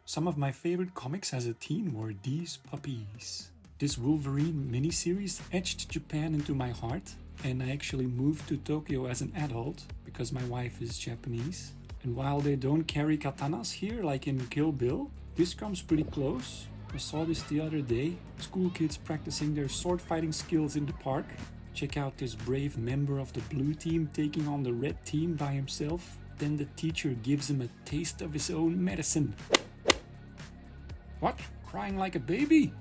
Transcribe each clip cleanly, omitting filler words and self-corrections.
Some of my favorite comics as a teen were these puppies. This Wolverine miniseries etched Japan into my heart, and I actually moved to Tokyo as an adult because my wife is Japanese. And while they don't carry katanas here like in Kill Bill, this comes pretty close. I saw this the other day, school kids practicing their sword fighting skills in the park. Check out this brave member of the blue team taking on the red team by himself. Then the teacher gives him a taste of his own medicine. What? Crying like a baby?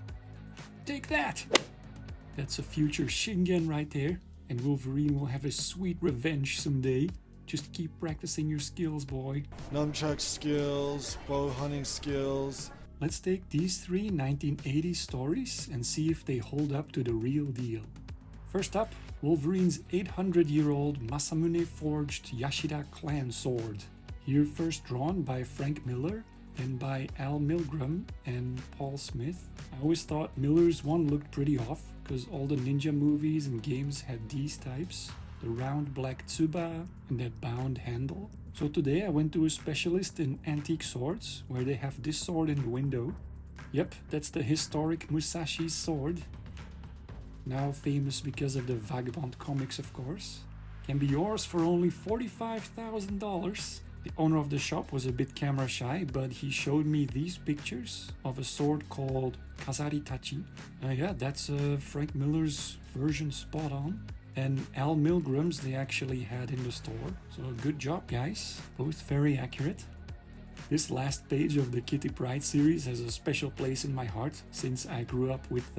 Take that! That's a future Shingen right there. And Wolverine will have a sweet revenge someday. Just keep practicing your skills, boy. Nunchuck skills, bow hunting skills. Let's take these three 1980s stories and see if they hold up to the real deal. First up, Wolverine's 800-year-old Masamune forged Yashida clan sword. Here first drawn by Frank Miller, then by Al Milgrom and Paul Smith. I always thought Miller's one looked pretty off, because all the ninja movies and games had these types. The round black tsuba and that bound handle. So today I went to a specialist in antique swords, where they have this sword in the window. Yep, that's the historic Musashi sword. Now famous because of the Vagabond comics, of course. Can be yours for only $45,000. The owner of the shop was a bit camera shy, but he showed me these pictures of a sword called Kazaritachi. Yeah, that's Frank Miller's version spot on. And Al Milgrom's they actually had in the store. So good job, guys. Both very accurate. This last page of the Kitty Pride series has a special place in my heart, since I grew up with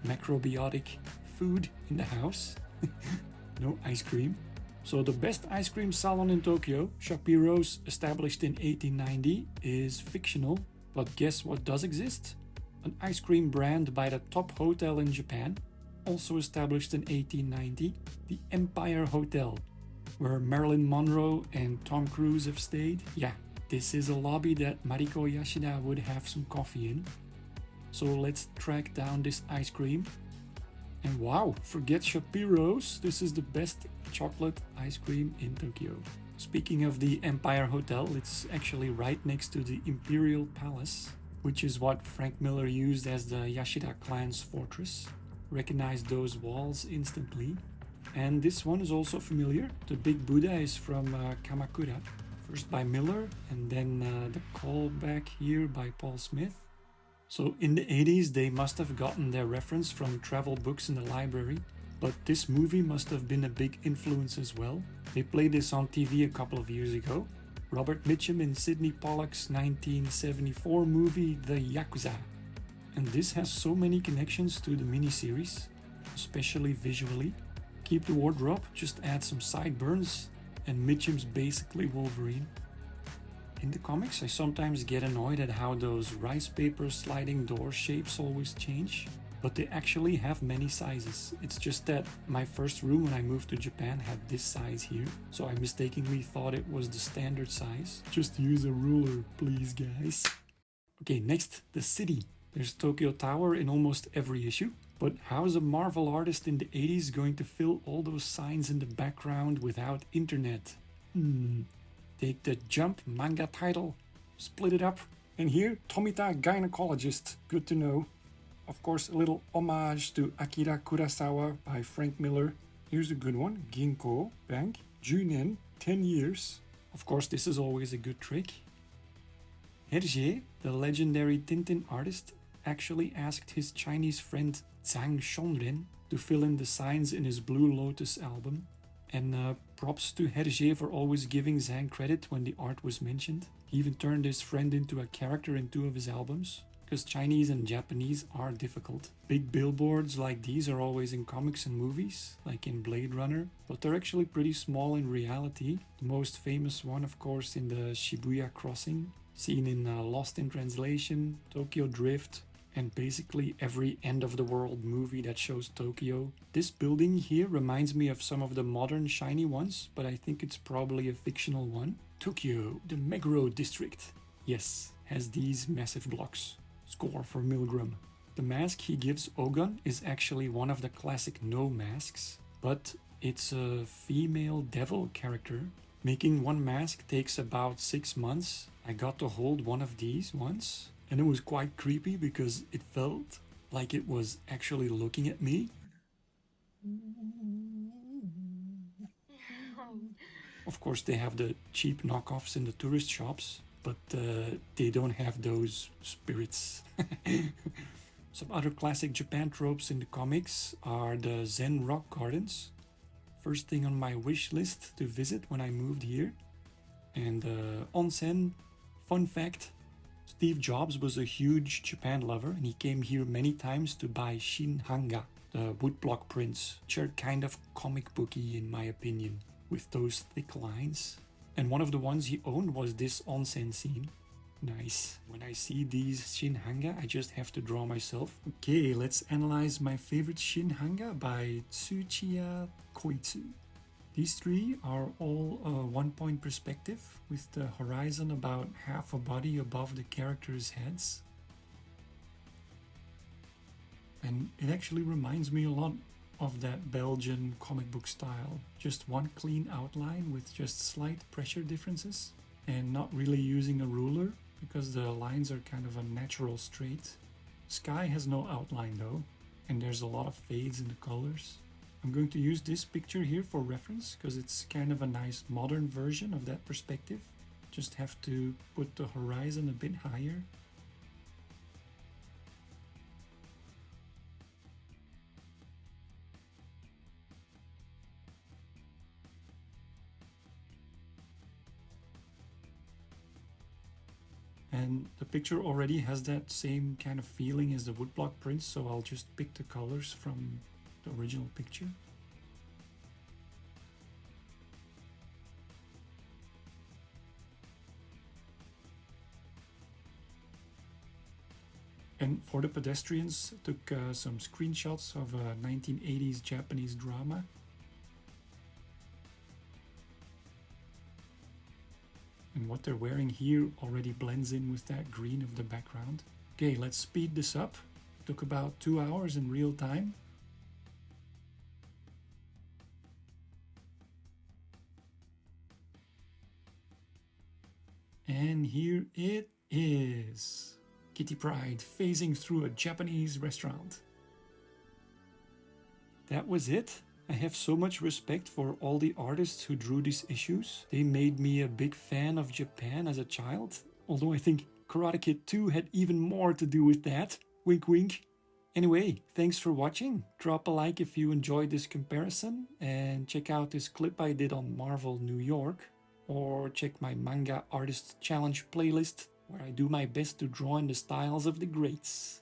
macrobiotic food in the house. No ice cream. So the best ice cream salon in Tokyo, Shapiro's, established in 1890, is fictional. But guess what does exist? An ice cream brand by the top hotel in Japan, also established in 1890, the Empire Hotel, where Marilyn Monroe and Tom Cruise have stayed. Yeah, this is a lobby that Mariko Yashida would have some coffee in. So let's track down this ice cream. And wow, forget Shapiro's, this is the best chocolate ice cream in Tokyo. Speaking of the Empire Hotel, it's actually right next to the Imperial Palace, which is what Frank Miller used as the Yashida clan's fortress. Recognized those walls instantly. And this one is also familiar. The big Buddha is from Kamakura. First by Miller, and then the callback here by Paul Smith. So in the 80s they must have gotten their reference from travel books in the library, but this movie must have been a big influence as well. They played this on TV a couple of years ago. Robert Mitchum in Sidney Pollack's 1974 movie The Yakuza. And this has so many connections to the miniseries, especially visually. Keep the wardrobe, just add some sideburns, and Mitchum's basically Wolverine. In the comics, I sometimes get annoyed at how those rice paper sliding door shapes always change, but they actually have many sizes. It's just that my first room when I moved to Japan had this size here, so I mistakenly thought it was the standard size. Just use a ruler, please, guys. Okay, next, the city. There's Tokyo Tower in almost every issue, but how's a Marvel artist in the 80s going to fill all those signs in the background without internet? Take the Jump manga title, split it up, and here, Tomita Gynecologist, good to know. Of course, a little homage to Akira Kurosawa by Frank Miller. Here's a good one, Ginko, Bank, Junen, 10 years. Of course, this is always a good trick. Hergé, the legendary Tintin artist, actually asked his Chinese friend Zhang Shonren to fill in the signs in his Blue Lotus album. And props to Hergé for always giving Zhang credit when the art was mentioned. He even turned his friend into a character in 2 of his albums, because Chinese and Japanese are difficult. Big billboards like these are always in comics and movies, like in Blade Runner, but they're actually pretty small in reality. The most famous one, of course, in the Shibuya crossing, seen in Lost in Translation, Tokyo Drift, and basically every end-of-the-world movie that shows Tokyo. This building here reminds me of some of the modern shiny ones, but I think it's probably a fictional one. Tokyo, the Meguro district. Yes, has these massive blocks. Score for Milgrom. The mask he gives Ogun is actually one of the classic No masks, but it's a female devil character. Making one mask takes about 6 months, I got to hold one of these once, and it was quite creepy because it felt like it was actually looking at me. Of course, they have the cheap knockoffs in the tourist shops, but they don't have those spirits. Some other classic Japan tropes in the comics are the Zen rock gardens. First thing on my wish list to visit when I moved here. And onsen, fun fact, Steve Jobs was a huge Japan lover and he came here many times to buy shinhanga, the woodblock prints, which are kind of comic booky in my opinion, with those thick lines. And one of the ones he owned was this onsen scene. Nice. When I see these shinhanga, I just have to draw myself. Okay, let's analyze my favorite shinhanga by Tsuchiya Koitsu. These three are all a one-point perspective with the horizon about half a body above the characters' heads. And it actually reminds me a lot of that Belgian comic book style. Just one clean outline with just slight pressure differences and not really using a ruler because the lines are kind of a natural straight. Sky has no outline though, and there's a lot of fades in the colors. I'm going to use this picture here for reference because it's kind of a nice modern version of that perspective. Just have to put the horizon a bit higher. And the picture already has that same kind of feeling as the woodblock prints, so I'll just pick the colors from the original picture. And for the pedestrians, I took some screenshots of a 1980s Japanese drama. And what they're wearing here already blends in with that green of the background. Okay, let's speed this up. It took about 2 hours in real time. And here it is. Kitty Pride phasing through a Japanese restaurant. That was it. I have so much respect for all the artists who drew these issues. They made me a big fan of Japan as a child, although I think Karate Kid 2 had even more to do with that. Wink wink. Anyway, thanks for watching. Drop a like if you enjoyed this comparison and check out this clip I did on Marvel New York, or check my Manga Artist Challenge playlist where I do my best to draw in the styles of the greats.